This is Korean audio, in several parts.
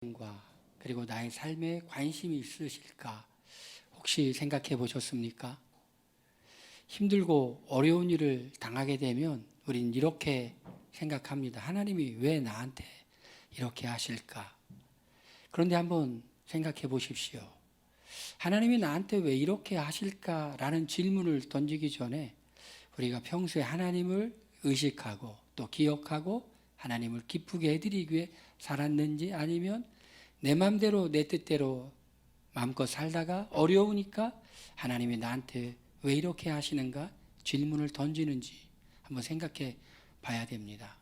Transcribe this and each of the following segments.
과 그리고 나의 삶에 관심이 있으실까 혹시 생각해 보셨습니까? 힘들고 어려운 일을 당하게 되면 우린 이렇게 생각합니다. 하나님이 왜 나한테 이렇게 하실까? 그런데 한번 생각해 보십시오. 하나님이 나한테 왜 이렇게 하실까라는 질문을 던지기 전에 우리가 평소에 하나님을 의식하고 또 기억하고 하나님을 기쁘게 해드리기 위해 살았는지, 아니면 내 마음대로 내 뜻대로 마음껏 살다가 어려우니까 하나님이 나한테 왜 이렇게 하시는가 질문을 던지는지 한번 생각해 봐야 됩니다.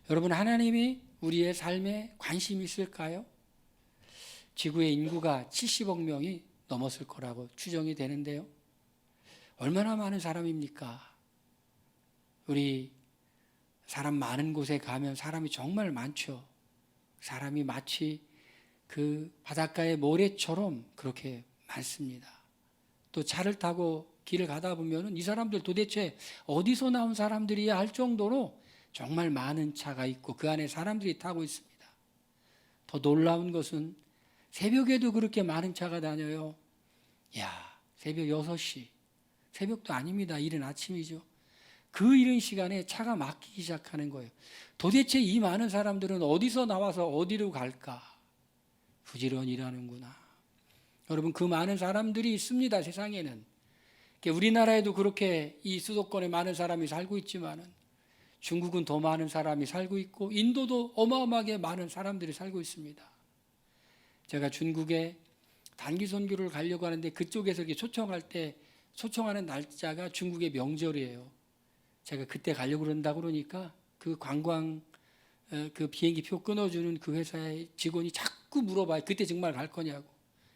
여러분, 하나님이 우리의 삶에 관심이 있을까요? 지구의 인구가 70억 명이 넘었을 거라고 추정이 되는데요. 얼마나 많은 사람입니까? 우리 사람 많은 곳에 가면 사람이 정말 많죠. 사람이 마치 그 바닷가의 모래처럼 그렇게 많습니다. 또 차를 타고 길을 가다 보면 이 사람들 도대체 어디서 나온 사람들이야 할 정도로 정말 많은 차가 있고 그 안에 사람들이 타고 있습니다. 더 놀라운 것은 새벽에도 그렇게 많은 차가 다녀요. 새벽 6시, 새벽도 아닙니다. 이른 아침이죠. 그 이른 시간에 차가 막히기 시작하는 거예요. 도대체 이 많은 사람들은 어디서 나와서 어디로 갈까? 부지런히 일하는구나. 여러분, 그 많은 사람들이 있습니다. 세상에는. 우리나라에도 그렇게 이 수도권에 많은 사람이 살고 있지만 중국은 더 많은 사람이 살고 있고 인도도 어마어마하게 많은 사람들이 살고 있습니다. 제가 중국에 단기 선교를 가려고 하는데 그쪽에서 이렇게 초청하는 날짜가 중국의 명절이에요. 제가 그때 가려고 그런다고 그러니까 그 관광 그 비행기 표 끊어주는 그 회사의 직원이 자꾸 물어봐요. 그때 정말 갈 거냐고.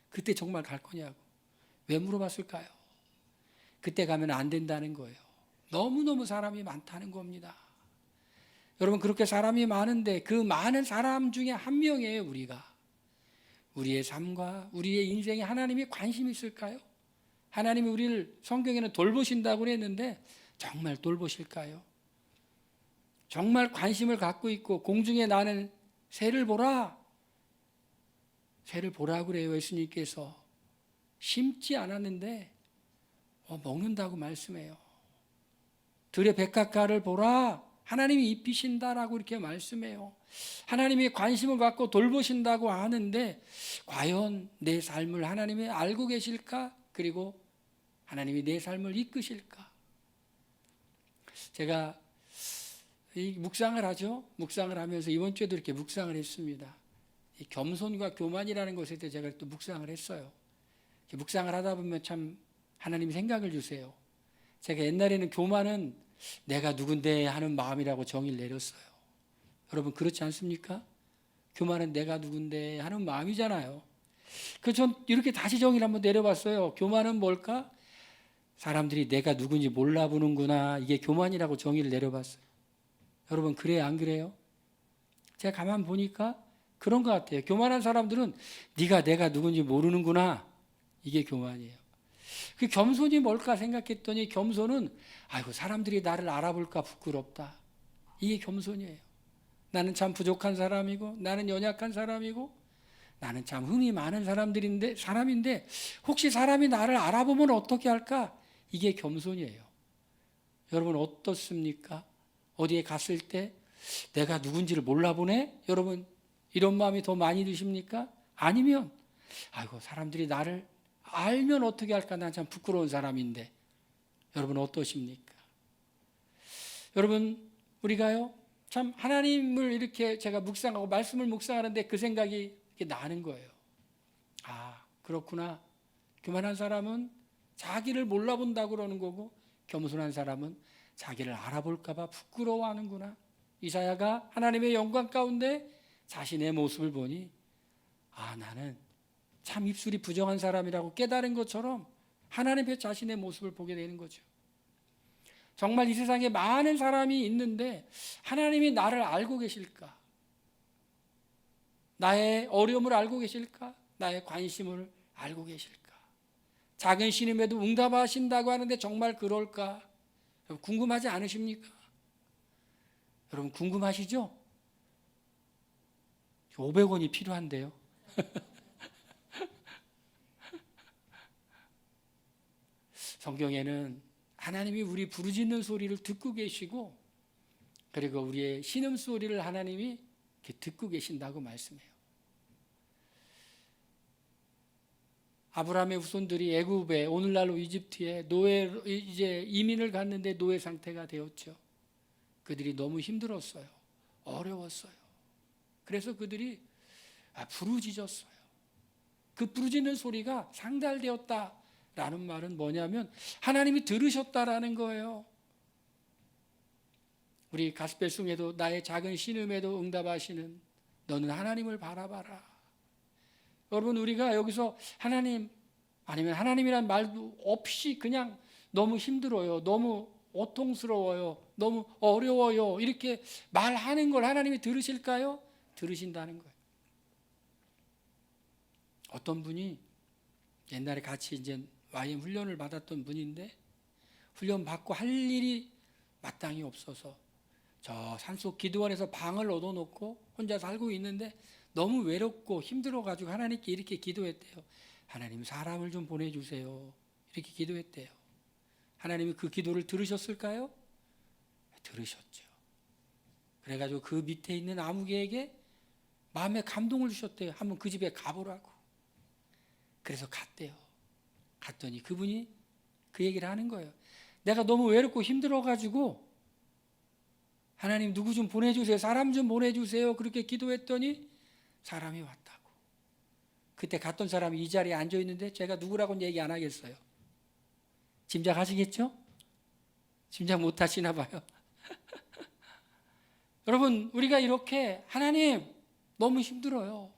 그때 정말 갈 거냐고. 왜 물어봤을까요? 그때 가면 안 된다는 거예요. 너무너무 사람이 많다는 겁니다. 여러분, 그렇게 사람이 많은데 그 많은 사람 중에 한 명이에요. 우리의 삶과 우리의 인생에 하나님이 관심이 있을까요? 하나님이 우리를 성경에는 돌보신다고 했는데 정말 돌보실까요? 정말 관심을 갖고 있고 공중에 나는 새를 보라. 새를 보라 그래요. 예수님께서 심지 않았는데 먹는다고 말씀해요. 들의 백합과를 보라. 하나님이 입히신다라고 이렇게 말씀해요. 하나님이 관심을 갖고 돌보신다고 하는데 과연 내 삶을 하나님이 알고 계실까? 그리고 하나님이 내 삶을 이끄실까? 제가 묵상을 하죠. 묵상을 하면서 이번 주에도 이렇게 묵상을 했습니다. 겸손과 교만이라는 것에 대해 제가 또 묵상을 했어요. 묵상을 하다 보면 참 하나님이 생각을 주세요. 제가 옛날에는 교만은 내가 누군데 하는 마음이라고 정의를 내렸어요. 여러분, 그렇지 않습니까? 교만은 내가 누군데 하는 마음이잖아요. 전 이렇게 다시 정의를 한번 내려봤어요. 교만은 뭘까? 사람들이 내가 누군지 몰라보는구나. 이게 교만이라고 정의를 내려봤어요. 여러분, 그래요, 안 그래요? 제가 가만 보니까 그런 것 같아요. 교만한 사람들은 네가 내가 누군지 모르는구나. 이게 교만이에요. 그 겸손이 뭘까 생각했더니 겸손은 사람들이 나를 알아볼까 부끄럽다. 이게 겸손이에요. 나는 참 부족한 사람이고 나는 연약한 사람이고 나는 참 흠이 많은 사람인데 혹시 사람이 나를 알아보면 어떻게 할까? 이게 겸손이에요. 여러분, 어떻습니까? 어디에 갔을 때 내가 누군지를 몰라보네? 여러분, 이런 마음이 더 많이 드십니까? 아니면 사람들이 나를 알면 어떻게 할까? 난 참 부끄러운 사람인데. 여러분, 어떠십니까? 여러분, 우리가요 참 하나님을 이렇게 제가 묵상하고 말씀을 묵상하는데 그 생각이 이렇게 나는 거예요. 그렇구나. 교만한 사람은 자기를 몰라본다고 그러는 거고 겸손한 사람은 자기를 알아볼까 봐 부끄러워하는구나. 이사야가 하나님의 영광 가운데 자신의 모습을 보니 나는 참 입술이 부정한 사람이라고 깨달은 것처럼 하나님의 자신의 모습을 보게 되는 거죠. 정말 이 세상에 많은 사람이 있는데 하나님이 나를 알고 계실까? 나의 어려움을 알고 계실까? 나의 관심을 알고 계실까? 작은 신임에도 응답하신다고 하는데 정말 그럴까? 궁금하지 않으십니까? 여러분, 궁금하시죠? 500원이 필요한데요. 성경에는 하나님이 우리 부르짖는 소리를 듣고 계시고, 그리고 우리의 신음소리를 하나님이 이렇게 듣고 계신다고 말씀해요. 아브라함의 후손들이 애굽에, 오늘날로 이집트에 이제 이민을 갔는데 노예 상태가 되었죠. 그들이 너무 힘들었어요. 어려웠어요. 그래서 그들이 부르짖었어요. 그 부르짖는 소리가 상달되었다라는 말은 뭐냐면 하나님이 들으셨다라는 거예요. 우리 가스펠송에도 나의 작은 신음에도 응답하시는 너는 하나님을 바라봐라. 여러분, 우리가 여기서 하나님, 아니면 하나님이란 말도 없이 그냥 너무 힘들어요, 너무 고통스러워요, 너무 어려워요, 이렇게 말하는 걸 하나님이 들으실까요? 들으신다는 거예요. 어떤 분이 옛날에 같이 이제 YM 훈련을 받았던 분인데, 훈련 받고 할 일이 마땅히 없어서 저 산속 기도원에서 방을 얻어놓고 혼자 살고 있는데 너무 외롭고 힘들어가지고 하나님께 이렇게 기도했대요. 하나님, 사람을 좀 보내주세요. 이렇게 기도했대요. 하나님이 그 기도를 들으셨을까요? 들으셨죠. 그래가지고 그 밑에 있는 아무개에게 마음에 감동을 주셨대요. 한번 그 집에 가보라고. 그래서 갔대요. 갔더니 그분이 그 얘기를 하는 거예요. 내가 너무 외롭고 힘들어가지고 하나님 누구 좀 보내주세요. 사람 좀 보내주세요. 그렇게 기도했더니 사람이 왔다고. 그때 갔던 사람이 이 자리에 앉아 있는데 제가 누구라고는 얘기 안 하겠어요. 짐작하시겠죠? 짐작 못 하시나 봐요. 여러분, 우리가 이렇게 하나님 너무 힘들어요,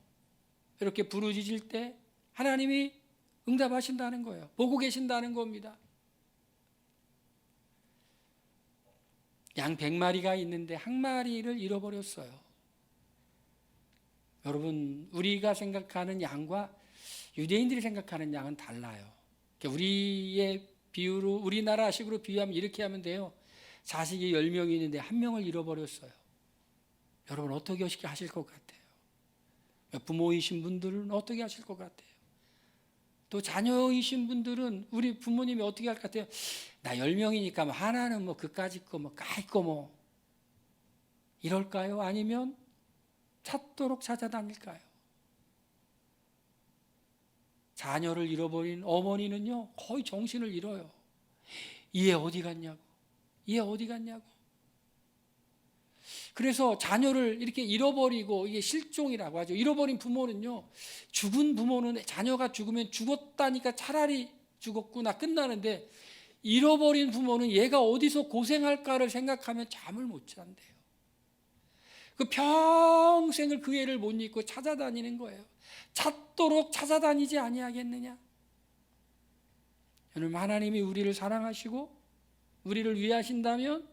이렇게 부르짖을 때 하나님이 응답하신다는 거예요. 보고 계신다는 겁니다. 양 100마리가 있는데 한 마리를 잃어버렸어요. 여러분, 우리가 생각하는 양과 유대인들이 생각하는 양은 달라요. 우리의 비유로, 우리나라식으로 비유하면 이렇게 하면 돼요. 자식이 10명이 있는데 한 명을 잃어버렸어요. 여러분, 어떻게 하실 것 같아요? 부모이신 분들은 어떻게 하실 것 같아요? 또 자녀이신 분들은 우리 부모님이 어떻게 할 것 같아요? 나 10명이니까 하나는 그까짓 거 까짓 거 이럴까요? 아니면 찾도록 찾아다닐까요? 자녀를 잃어버린 어머니는요, 거의 정신을 잃어요. 얘 어디 갔냐고, 얘 어디 갔냐고. 그래서 자녀를 이렇게 잃어버리고, 이게 실종이라고 하죠. 잃어버린 부모는요, 죽은 부모는 자녀가 죽으면 죽었다니까 차라리 죽었구나 끝나는데, 잃어버린 부모는 얘가 어디서 고생할까를 생각하면 잠을 못 잔대요. 그 평생을 그 애를 못 잊고 찾아다니는 거예요. 찾도록 찾아다니지 아니하겠느냐. 여러분, 하나님이 우리를 사랑하시고 우리를 위하신다면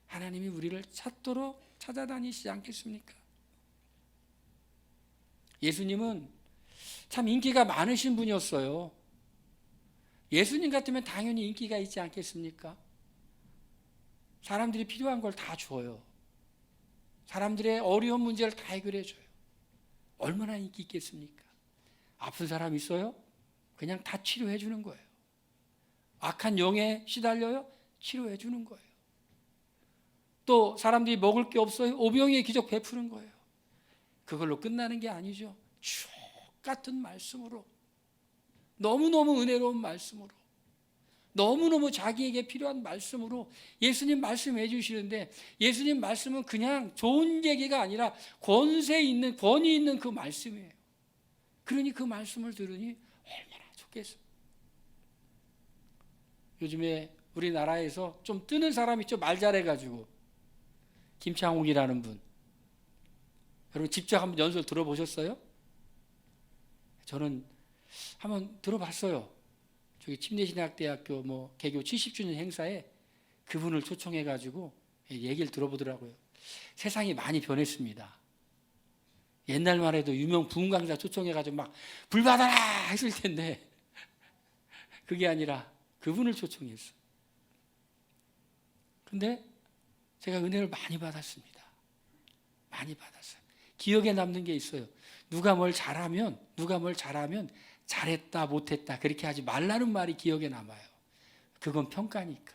하나님이 우리를 찾도록 찾아다니시지 않겠습니까? 예수님은 참 인기가 많으신 분이었어요. 예수님 같으면 당연히 인기가 있지 않겠습니까? 사람들이 필요한 걸 다 줘요. 사람들의 어려운 문제를 다 해결해 줘요. 얼마나 인기 있겠습니까? 아픈 사람 있어요? 그냥 다 치료해 주는 거예요. 악한 영에 시달려요? 치료해 주는 거예요. 또 사람들이 먹을 게 없어요? 오병이의 기적 베푸는 거예요. 그걸로 끝나는 게 아니죠. 주옥 같은 말씀으로, 너무너무 은혜로운 말씀으로, 너무너무 자기에게 필요한 말씀으로 예수님 말씀해 주시는데, 예수님 말씀은 그냥 좋은 얘기가 아니라 권위 있는 그 말씀이에요. 그러니 그 말씀을 들으니 얼마나 좋겠어요. 요즘에 우리나라에서 좀 뜨는 사람 있죠. 말 잘해가지고. 김창욱이라는 분. 여러분, 직접 한번 연설 들어보셨어요? 저는 한번 들어봤어요. 저기 침례신학대학교 개교 70주년 행사에 그분을 초청해가지고 얘기를 들어보더라고요. 세상이 많이 변했습니다. 옛날만 해도 유명 부흥 강사 초청해가지고 막 불 받아라 했을 텐데, 그게 아니라 그분을 초청했어요. 근데 제가 은혜를 많이 받았습니다. 많이 받았어요. 기억에 남는 게 있어요. 누가 뭘 잘하면 잘했다 못했다 그렇게 하지 말라는 말이 기억에 남아요. 그건 평가니까.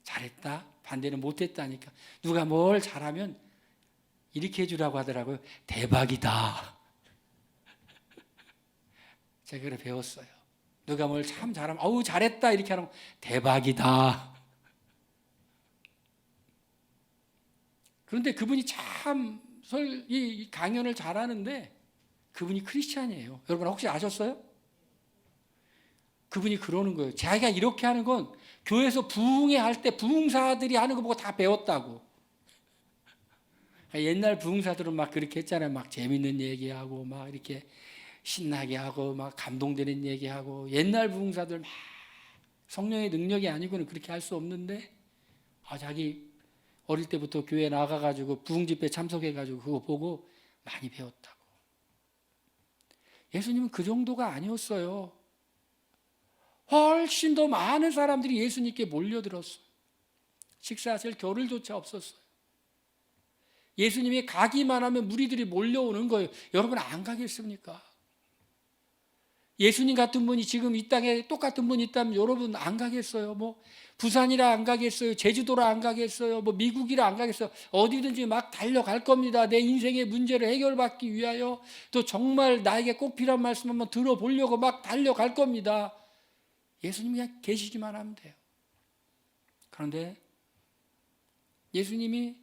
잘했다 반대는 못했다니까. 누가 뭘 잘하면 이렇게 해주라고 하더라고요. 대박이다. 제가 그래 배웠어요. 누가 뭘 참 잘하면 어우 잘했다 이렇게 하는 거 대박이다. 그런데 그분이 참 이 강연을 잘하는데 그분이 크리스찬이에요. 여러분 혹시 아셨어요? 그분이 그러는 거예요. 자기가 이렇게 하는 건 교회에서 부흥회 할 때 부흥사들이 하는 거 보고 다 배웠다고. 옛날 부흥사들은 막 그렇게 했잖아요. 막 재밌는 얘기하고 막 이렇게 신나게 하고 막 감동되는 얘기하고 옛날 부흥사들 막 성령의 능력이 아니고는 그렇게 할 수 없는데 자기 어릴 때부터 교회 나가가지고 부흥집회 참석해가지고 그거 보고 많이 배웠다고. 예수님은 그 정도가 아니었어요. 훨씬 더 많은 사람들이 예수님께 몰려들었어요. 식사하실 겨를조차 없었어요. 예수님이 가기만 하면 무리들이 몰려오는 거예요. 여러분 안 가겠습니까? 예수님 같은 분이 지금 이 땅에 똑같은 분이 있다면 여러분 안 가겠어요? 뭐 부산이라 안 가겠어요? 제주도라 안 가겠어요? 뭐 미국이라 안 가겠어요? 어디든지 막 달려갈 겁니다. 내 인생의 문제를 해결받기 위하여 또 정말 나에게 꼭 필요한 말씀 한번 들어보려고 막 달려갈 겁니다. 예수님이 그냥 계시기만 하면 돼요. 그런데 예수님이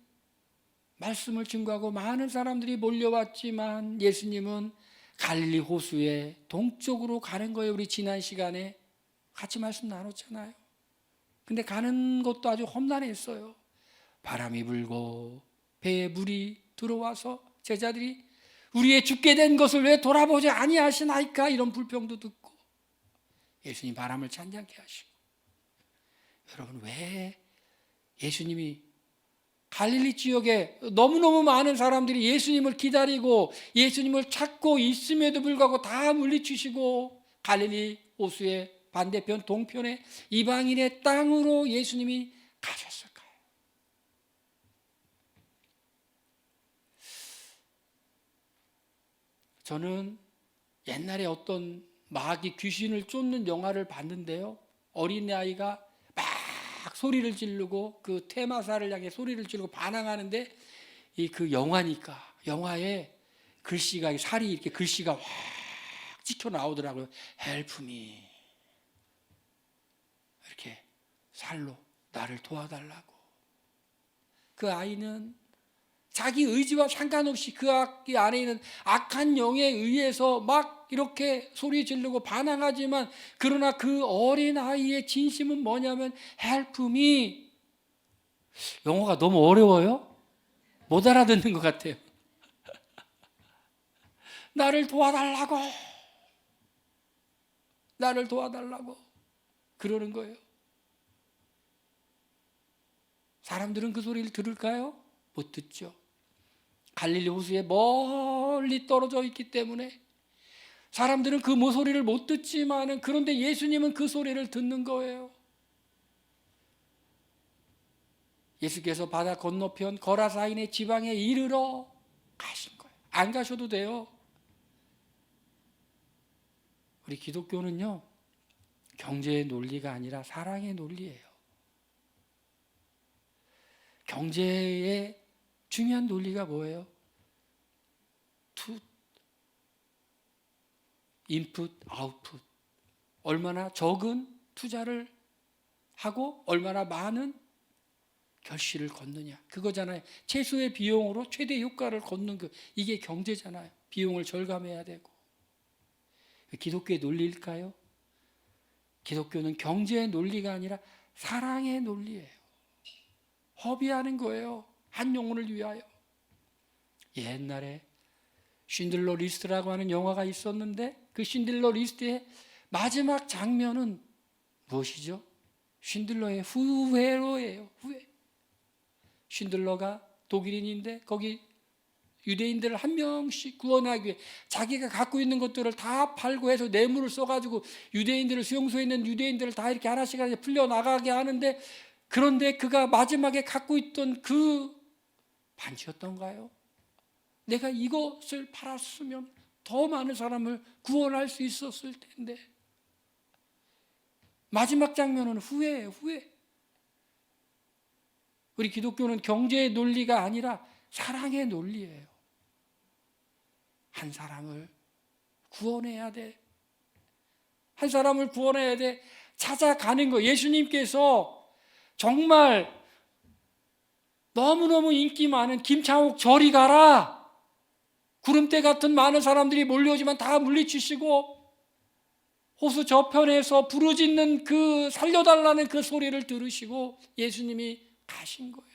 말씀을 증거하고 많은 사람들이 몰려왔지만 예수님은 갈릴리 호수의 동쪽으로 가는 거예요. 우리 지난 시간에 같이 말씀 나눴잖아요. 근데 가는 것도 아주 험난했어요. 바람이 불고 배에 물이 들어와서 제자들이 우리의 죽게 된 것을 왜 돌아보지 아니하시나이까 이런 불평도 듣고 예수님 바람을 잔잔케 하시고. 여러분 왜 예수님이 갈릴리 지역에 너무너무 많은 사람들이 예수님을 기다리고 예수님을 찾고 있음에도 불구하고 다 물리치시고 갈릴리 호수의 반대편 동편에 이방인의 땅으로 예수님이 가셨을까요? 저는 옛날에 어떤 마귀 귀신을 쫓는 영화를 봤는데요. 어린아이가 막 소리를 지르고 그 테마사를 향해 소리를 지르고 반항하는데 그 영화니까 영화에 글씨가 살이 이렇게 글씨가 확 찍혀 나오더라고요. Help me. 이렇게 살로 나를 도와달라고. 그 아이는 자기 의지와 상관없이 그 안에 있는 악한 영에 의해서 막 이렇게 소리 지르고 반항하지만 그러나 그 어린 아이의 진심은 뭐냐면 Help me. 영어가 너무 어려워요? 못 알아듣는 것 같아요. 나를 도와달라고. 나를 도와달라고. 그러는 거예요. 사람들은 그 소리를 들을까요? 못 듣죠. 갈릴리 호수에 멀리 떨어져 있기 때문에 사람들은 그 소리를 못 듣지만은 그런데 예수님은 그 소리를 듣는 거예요. 예수께서 바다 건너편 거라사인의 지방에 이르러 가신 거예요. 안 가셔도 돼요. 우리 기독교는요, 경제의 논리가 아니라 사랑의 논리예요. 경제의 중요한 논리가 뭐예요? 인풋, 아웃풋. 얼마나 적은 투자를 하고 얼마나 많은 결실을 걷느냐. 그거잖아요. 최소의 비용으로 최대 효과를 걷는 이게 경제잖아요. 비용을 절감해야 되고. 기독교의 논리일까요? 기독교는 경제의 논리가 아니라 사랑의 논리예요. 허비하는 거예요. 한 영혼을 위하여. 옛날에 쉰들러 리스트라고 하는 영화가 있었는데 그 쉰들러 리스트의 마지막 장면은 무엇이죠? 쉰들러의 후회로예요. 후회. 쉰들러가 독일인인데 거기 유대인들을 한 명씩 구원하기 위해 자기가 갖고 있는 것들을 다 팔고 해서 뇌물을 써가지고 유대인들을 수용소에 있는 유대인들을 다 이렇게 하나씩 풀려나가게 하는데 그런데 그가 마지막에 갖고 있던 그 반지였던가요? 내가 이것을 팔았으면 더 많은 사람을 구원할 수 있었을 텐데. 마지막 장면은 후회예요, 후회. 우리 기독교는 경제의 논리가 아니라 사랑의 논리예요. 한 사람을 구원해야 돼. 한 사람을 구원해야 돼. 찾아가는 거. 예수님께서 정말 너무너무 인기 많은 김창옥 저리 가라. 구름대 같은 많은 사람들이 몰려오지만 다 물리치시고 호수 저편에서 부르짖는 그 살려달라는 그 소리를 들으시고 예수님이 가신 거예요.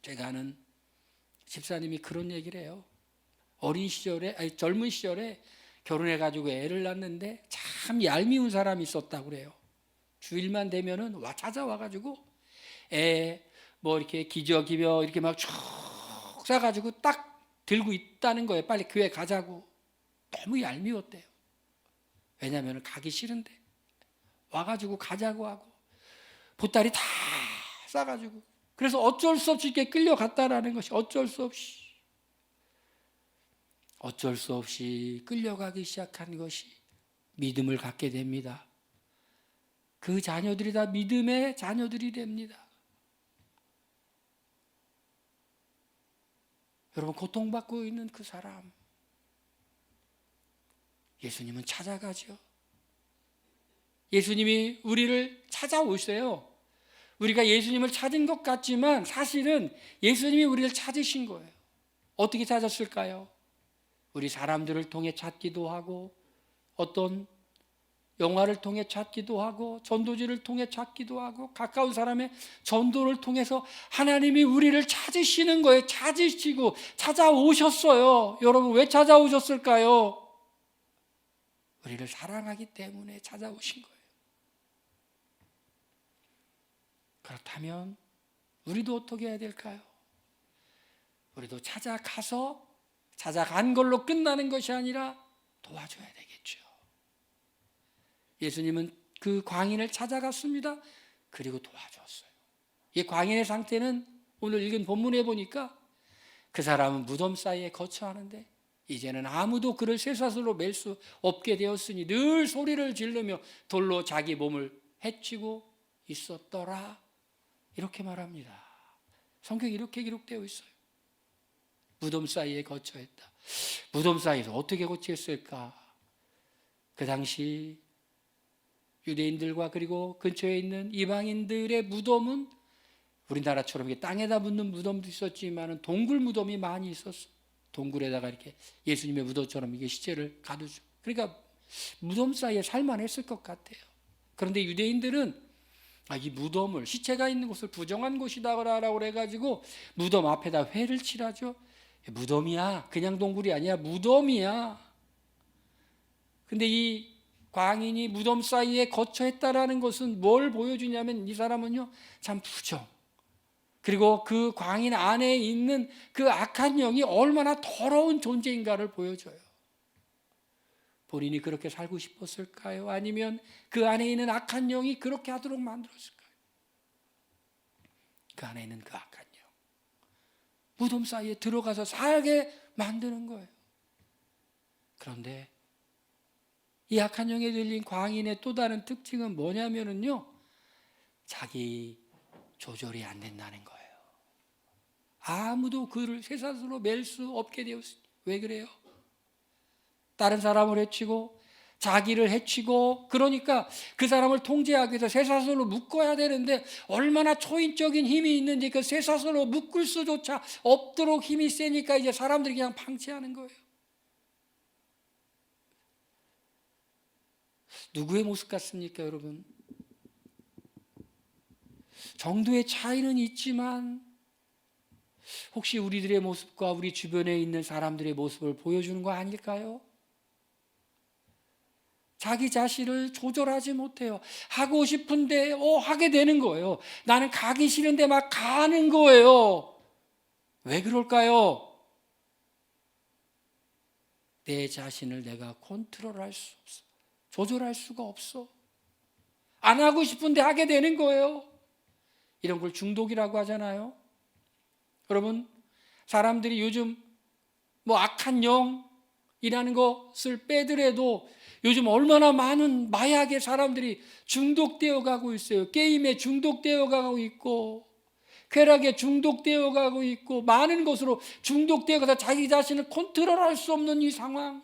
제가 아는 집사님이 그런 얘기를 해요. 젊은 시절에 결혼해가지고 애를 낳는데 참 얄미운 사람이 있었다고 그래요. 주일만 되면은 찾아와가지고 애 뭐 이렇게 기저귀며 이렇게 막 쭉 싸가지고 딱 들고 있다는 거예요. 빨리 교회 가자고. 너무 얄미웠대요. 왜냐하면 가기 싫은데 와가지고 가자고 하고 보따리 다 싸가지고. 그래서 어쩔 수 없이 이렇게 끌려갔다라는 것이 어쩔 수 없이 끌려가기 시작한 것이 믿음을 갖게 됩니다. 그 자녀들이 다 믿음의 자녀들이 됩니다. 여러분, 고통받고 있는 그 사람, 예수님은 찾아가죠. 예수님이 우리를 찾아오세요. 우리가 예수님을 찾은 것 같지만 사실은 예수님이 우리를 찾으신 거예요. 어떻게 찾았을까요? 우리 사람들을 통해 찾기도 하고, 어떤 영화를 통해 찾기도 하고, 전도지를 통해 찾기도 하고, 가까운 사람의 전도를 통해서 하나님이 우리를 찾으시는 거예요. 찾으시고 찾아오셨어요. 여러분, 왜 찾아오셨을까요? 우리를 사랑하기 때문에 찾아오신 거예요. 그렇다면 우리도 어떻게 해야 될까요? 우리도 찾아간 걸로 끝나는 것이 아니라 도와줘야 되겠죠. 예수님은 그 광인을 찾아갔습니다. 그리고 도와줬어요. 이 광인의 상태는 오늘 읽은 본문에 보니까 그 사람은 무덤 사이에 거처하는데 이제는 아무도 그를 쇠사슬로 맬 수 없게 되었으니 늘 소리를 지르며 돌로 자기 몸을 해치고 있었더라. 이렇게 말합니다. 성경에 이렇게 기록되어 있어요. 무덤 사이에 거처했다. 무덤 사이에서 어떻게 거처했을까? 그 당시 유대인들과 그리고 근처에 있는 이방인들의 무덤은 우리나라처럼 이렇게 땅에다 묻는 무덤도 있었지만 동굴 무덤이 많이 있었어. 동굴에다가 이렇게 예수님의 무덤처럼 이게 시체를 가두죠. 그러니까 무덤 사이에 살만했을 것 같아요. 그런데 유대인들은 이 무덤을, 시체가 있는 곳을 부정한 곳이다라고 해가지고 무덤 앞에다 회를 칠하죠. 무덤이야. 그냥 동굴이 아니야. 무덤이야. 근데 이 광인이 무덤 사이에 거처했다라는 것은 뭘 보여주냐면 이 사람은요, 참 부정. 그리고 그 광인 안에 있는 그 악한 영이 얼마나 더러운 존재인가를 보여줘요. 본인이 그렇게 살고 싶었을까요? 아니면 그 안에 있는 악한 영이 그렇게 하도록 만들었을까요? 그 안에 있는 그 악한 영. 무덤 사이에 들어가서 살게 만드는 거예요. 그런데 이 악한 영에 들린 광인의 또 다른 특징은 뭐냐면요, 자기 조절이 안 된다는 거예요. 아무도 그를 쇠사슬로 맬 수 없게 되었습니다. 왜 그래요? 다른 사람을 해치고 자기를 해치고, 그러니까 그 사람을 통제하기 위해서 쇠사슬로 묶어야 되는데 얼마나 초인적인 힘이 있는지 그 쇠사슬로 묶을 수조차 없도록 힘이 세니까 이제 사람들이 그냥 방치하는 거예요. 누구의 모습 같습니까, 여러분? 정도의 차이는 있지만 혹시 우리들의 모습과 우리 주변에 있는 사람들의 모습을 보여주는 거 아닐까요? 자기 자신을 조절하지 못해요. 하고 싶은데 하게 되는 거예요. 나는 가기 싫은데 막 가는 거예요. 왜 그럴까요? 내 자신을 내가 컨트롤할 수 없어. 조절할 수가 없어. 안 하고 싶은데 하게 되는 거예요. 이런 걸 중독이라고 하잖아요. 여러분, 사람들이 요즘 뭐 악한 영이라는 것을 빼더라도 요즘 얼마나 많은 마약의 사람들이 중독되어 가고 있어요. 게임에 중독되어 가고 있고, 쾌락에 중독되어 가고 있고, 많은 것으로 중독되어 가서 자기 자신을 컨트롤할 수 없는 이 상황.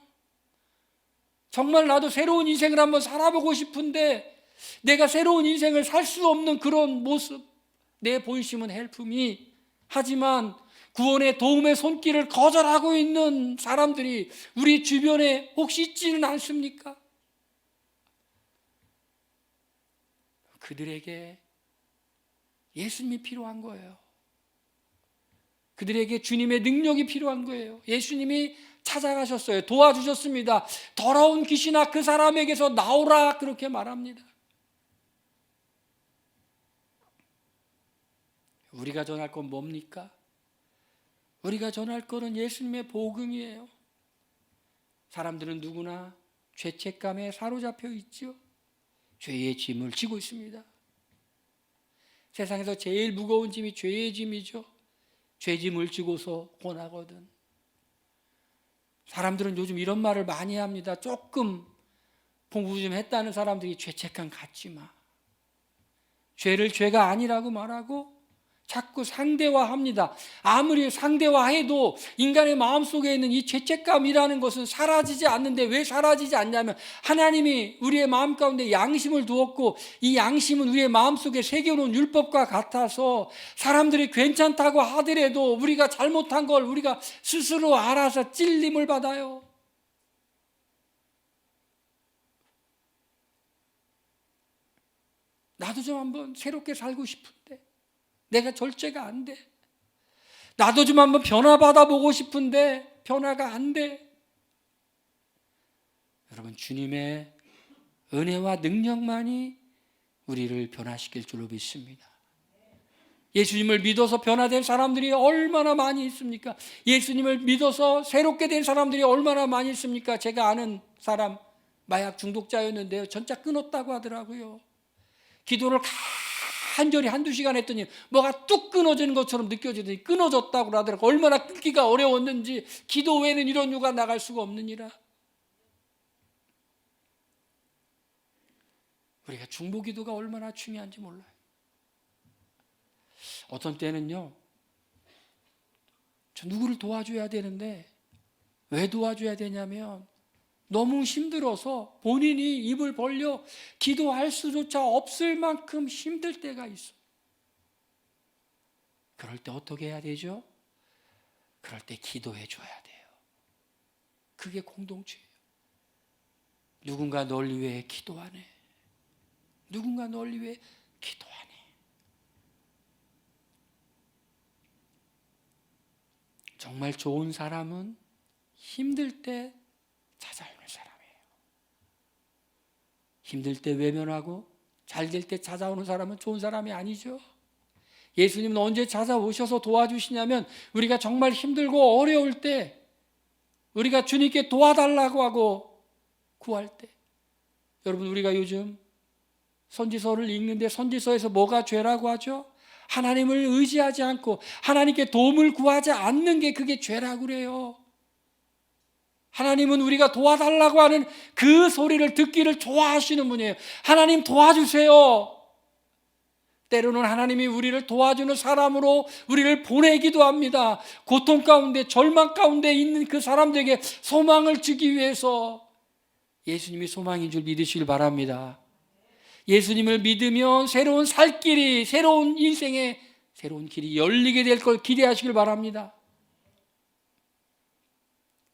정말 나도 새로운 인생을 한번 살아보고 싶은데 내가 새로운 인생을 살 수 없는 그런 모습. 내 본심은 헬프미. 하지만 구원의 도움의 손길을 거절하고 있는 사람들이 우리 주변에 혹시 있지는 않습니까? 그들에게 예수님이 필요한 거예요. 그들에게 주님의 능력이 필요한 거예요. 예수님이 찾아가셨어요. 도와주셨습니다. 더러운 귀신아 그 사람에게서 나오라 그렇게 말합니다. 우리가 전할 건 뭡니까? 우리가 전할 것은 예수님의 복음이에요. 사람들은 누구나 죄책감에 사로잡혀 있죠. 죄의 짐을 지고 있습니다. 세상에서 제일 무거운 짐이 죄의 짐이죠. 죄짐을 지고서 고나거든. 사람들은 요즘 이런 말을 많이 합니다. 조금 공부 좀 했다는 사람들이 죄책감 갖지 마. 죄를 죄가 아니라고 말하고 자꾸 상대화합니다. 아무리 상대화해도 인간의 마음속에 있는 이 죄책감이라는 것은 사라지지 않는데 왜 사라지지 않냐면 하나님이 우리의 마음 가운데 양심을 두었고 이 양심은 우리의 마음속에 새겨놓은 율법과 같아서 사람들이 괜찮다고 하더라도 우리가 잘못한 걸 우리가 스스로 알아서 찔림을 받아요. 나도 좀 한번 새롭게 살고 싶은데 내가 절제가 안 돼. 나도 좀 한번 변화받아 보고 싶은데 변화가 안 돼. 여러분 주님의 은혜와 능력만이 우리를 변화시킬 줄로 믿습니다. 예수님을 믿어서 변화된 사람들이 얼마나 많이 있습니까? 예수님을 믿어서 새롭게 된 사람들이 얼마나 많이 있습니까? 제가 아는 사람 마약 중독자였는데요. 전짜 끊었다고 하더라고요. 기도를 간절히 한두 시간 했더니 뭐가 뚝 끊어지는 것처럼 느껴지더니 끊어졌다고 하더라고요. 얼마나 끊기가 어려웠는지 기도 외에는 이런 유가 나갈 수가 없느니라. 우리가 중보기도가 얼마나 중요한지 몰라요. 어떤 때는요, 저 누구를 도와줘야 되는데 왜 도와줘야 되냐면 너무 힘들어서 본인이 입을 벌려 기도할 수조차 없을 만큼 힘들 때가 있어. 그럴 때 어떻게 해야 되죠? 그럴 때 기도해 줘야 돼요. 그게 공동체예요. 누군가 널 위해 기도하네. 누군가 널 위해 기도하네. 정말 좋은 사람은 힘들 때 찾아오는 사람이에요. 힘들 때 외면하고 잘 될 때 찾아오는 사람은 좋은 사람이 아니죠. 예수님은 언제 찾아오셔서 도와주시냐면 우리가 정말 힘들고 어려울 때 우리가 주님께 도와달라고 하고 구할 때. 여러분 우리가 요즘 선지서를 읽는데 선지서에서 뭐가 죄라고 하죠? 하나님을 의지하지 않고 하나님께 도움을 구하지 않는 게 그게 죄라고 그래요. 하나님은 우리가 도와달라고 하는 그 소리를 듣기를 좋아하시는 분이에요. 하나님 도와주세요. 때로는 하나님이 우리를 도와주는 사람으로 우리를 보내기도 합니다. 고통 가운데 절망 가운데 있는 그 사람들에게 소망을 주기 위해서 예수님이 소망인 줄 믿으시길 바랍니다. 예수님을 믿으면 새로운 살 길이, 새로운 인생의 새로운 길이 열리게 될 걸 기대하시길 바랍니다.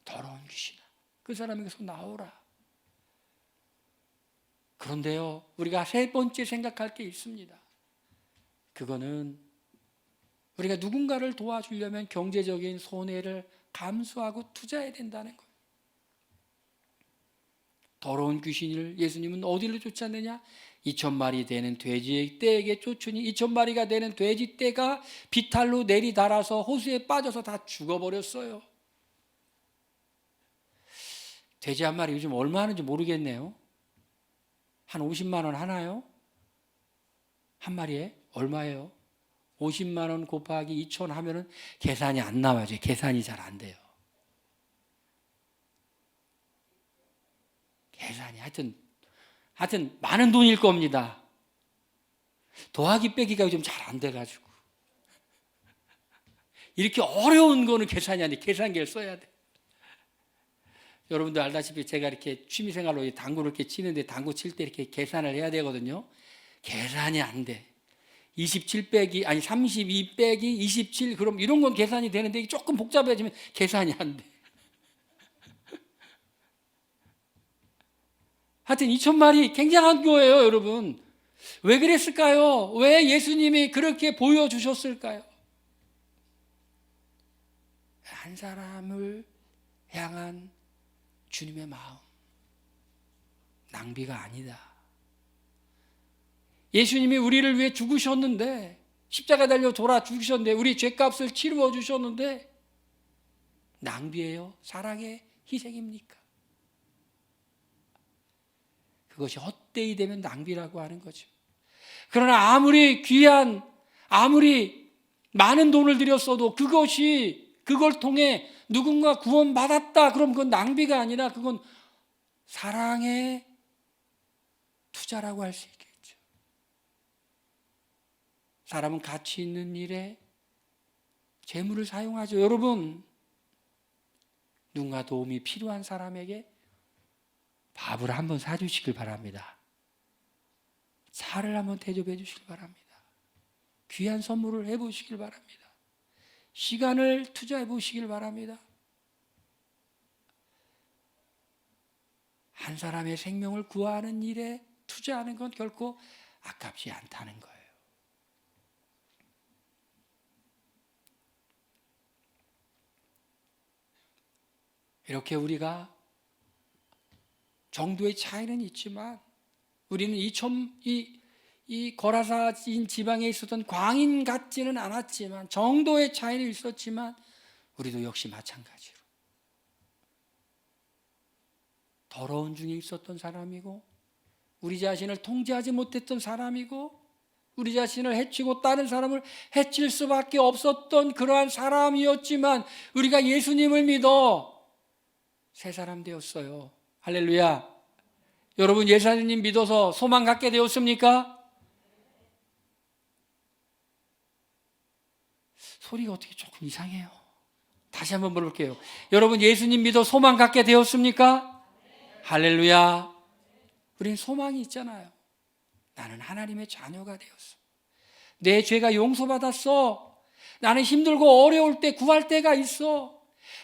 더러운 귀신아, 그 사람에게서 나오라. 그런데요, 우리가 세 번째 생각할 게 있습니다. 그거는 우리가 누군가를 도와주려면 경제적인 손해를 감수하고 투자해야 된다는 거예요. 더러운 귀신을 예수님은 어디로 쫓았느냐? 2,000마리 되는 돼지의 떼에게 쫓으니 2,000마리가 되는 돼지 떼가 비탈로 내리달아서 호수에 빠져서 다 죽어버렸어요. 돼지 한 마리 요즘 얼마 하는지 모르겠네요. 한 50만 원 하나요? 한 마리에? 얼마예요? 50만 원 곱하기 2천 하면은 계산이 안 나와요. 계산이 잘 안 돼요. 계산이 하여튼 많은 돈일 겁니다. 더하기 빼기가 요즘 잘 안 돼가지고 이렇게 어려운 거는 계산이 안 돼. 계산기를 써야 돼. 여러분들 알다시피 제가 이렇게 취미생활로 당구를 이렇게 치는데 당구 칠 때 이렇게 계산을 해야 되거든요. 계산이 안 돼. 27 빼기, 아니 32 빼기 27, 그럼 이런 건 계산이 되는데 이게 조금 복잡해지면 계산이 안 돼. 하여튼 2,000마리 굉장한 거예요, 여러분. 왜 그랬을까요? 왜 예수님이 그렇게 보여주셨을까요? 한 사람을 향한 주님의 마음. 낭비가 아니다. 예수님이 우리를 위해 죽으셨는데, 십자가 달려 돌아 죽으셨는데, 우리 죄값을 치루어 주셨는데, 낭비예요? 사랑의 희생입니까? 그것이 헛되이 되면 낭비라고 하는 거죠. 그러나 아무리 귀한, 아무리 많은 돈을 들였어도 그걸 통해 누군가 구원받았다. 그럼 그건 낭비가 아니라 그건 사랑의 투자라고 할 수 있겠죠. 사람은 가치 있는 일에 재물을 사용하죠. 여러분, 누군가 도움이 필요한 사람에게 밥을 한번 사주시길 바랍니다. 차를 한번 대접해 주시길 바랍니다. 귀한 선물을 해보시길 바랍니다. 시간을 투자해 보시길 바랍니다. 한 사람의 생명을 구하는 일에 투자하는 건 결코 아깝지 않다는 거예요. 이렇게 우리가 정도의 차이는 있지만 우리는 이 거라사인 지방에 있었던 광인 같지는 않았지만 정도의 차이는 있었지만 우리도 역시 마찬가지로 더러운 중에 있었던 사람이고 우리 자신을 통제하지 못했던 사람이고 우리 자신을 해치고 다른 사람을 해칠 수밖에 없었던 그러한 사람이었지만 우리가 예수님을 믿어 새 사람 되었어요. 할렐루야. 여러분 예수님 믿어서 소망 갖게 되었습니까? 소리가 어떻게 조금 이상해요. 다시 한번 물어볼게요. 여러분 예수님 믿어 소망 갖게 되었습니까? 할렐루야. 우리는 소망이 있잖아요. 나는 하나님의 자녀가 되었어. 내 죄가 용서받았어. 나는 힘들고 어려울 때 구할 때가 있어.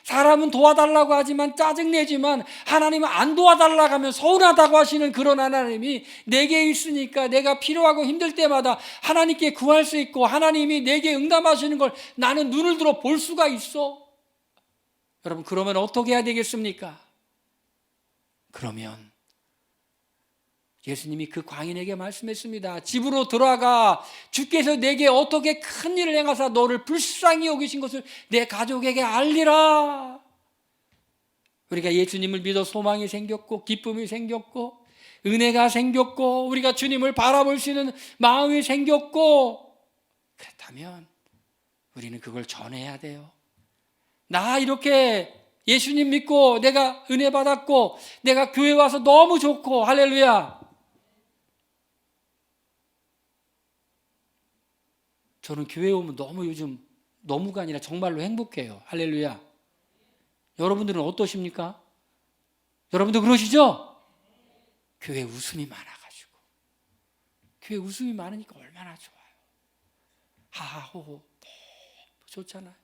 사람은 도와달라고 하지만 짜증내지만 하나님은 안 도와달라고 하면 서운하다고 하시는 그런 하나님이 내게 있으니까 내가 필요하고 힘들 때마다 하나님께 구할 수 있고 하나님이 내게 응답하시는 걸 나는 눈을 들어 볼 수가 있어. 여러분 그러면 어떻게 해야 되겠습니까? 그러면 예수님이 그 광인에게 말씀했습니다. 집으로 들어가 주께서 내게 어떻게 큰 일을 행하사 너를 불쌍히 여기신 것을 내 가족에게 알리라. 우리가 예수님을 믿어 소망이 생겼고 기쁨이 생겼고 은혜가 생겼고 우리가 주님을 바라볼 수 있는 마음이 생겼고 그렇다면 우리는 그걸 전해야 돼요. 나 이렇게 예수님 믿고 내가 은혜 받았고 내가 교회 와서 너무 좋고 할렐루야. 저는 교회 오면 요즘 너무가 아니라 정말로 행복해요. 할렐루야. 여러분들은 어떠십니까? 여러분도 그러시죠? 교회 웃음이 많아가지고 교회 웃음이 많으니까 얼마나 좋아요. 하하호호 너무 좋잖아요.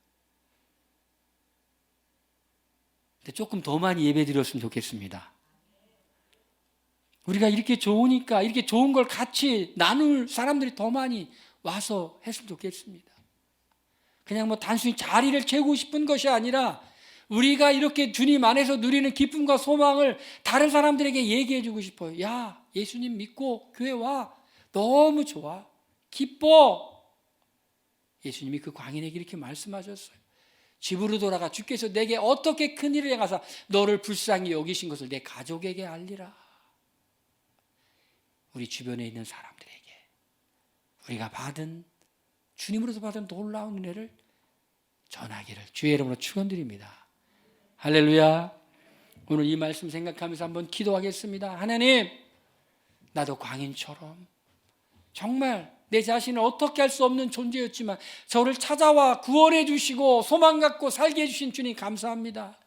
근데 조금 더 많이 예배 드렸으면 좋겠습니다. 우리가 이렇게 좋으니까 이렇게 좋은 걸 같이 나눌 사람들이 더 많이 와서 했으면 좋겠습니다. 그냥 단순히 자리를 채우고 싶은 것이 아니라 우리가 이렇게 주님 안에서 누리는 기쁨과 소망을 다른 사람들에게 얘기해 주고 싶어요. 야, 예수님 믿고 교회 와. 너무 좋아. 기뻐. 예수님이 그 광인에게 이렇게 말씀하셨어요. 집으로 돌아가 주께서 내게 어떻게 큰 일을 행하사 너를 불쌍히 여기신 것을 내 가족에게 알리라. 우리 주변에 있는 사람들에게 우리가 받은 주님으로서 받은 놀라운 은혜를 전하기를 주의 이름으로 축원드립니다. 할렐루야. 오늘 이 말씀 생각하면서 한번 기도하겠습니다. 하나님, 나도 광인처럼 정말 내 자신을 어떻게 할 수 없는 존재였지만 저를 찾아와 구원해 주시고 소망 갖고 살게 해주신 주님 감사합니다.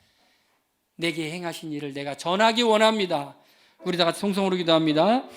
내게 행하신 일을 내가 전하기 원합니다. 우리 다 같이 통성으로 기도합니다.